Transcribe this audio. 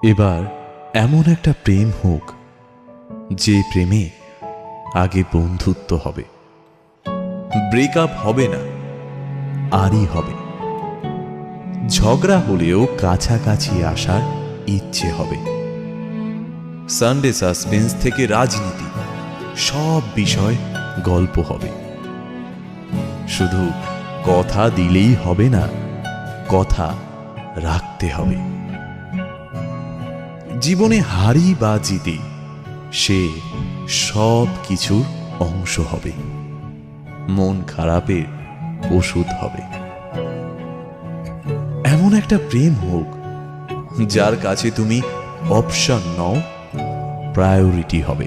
এবার এমন একটা প্রেম হোক যে প্রেমে আগে বন্ধুত্ব হবে, ব্রেকআপ হবে না, আরই হবে। ঝগড়া হলেও কাছাকাছি আসার ইচ্ছে হবে। সানডে সাসপেন্স থেকে রাজনীতি, সব বিষয় গল্প হবে। শুধু কথা দিলেই হবে না, কথা রাখতে হবে। জীবনে হারি বা জিতি, সে সব কিছুর অংশ হবে, মন খারাপের ওষুধ হবে। এমন একটা প্রেম হোক যার কাছে তুমি অপশন নও, প্রায়োরিটি হবে।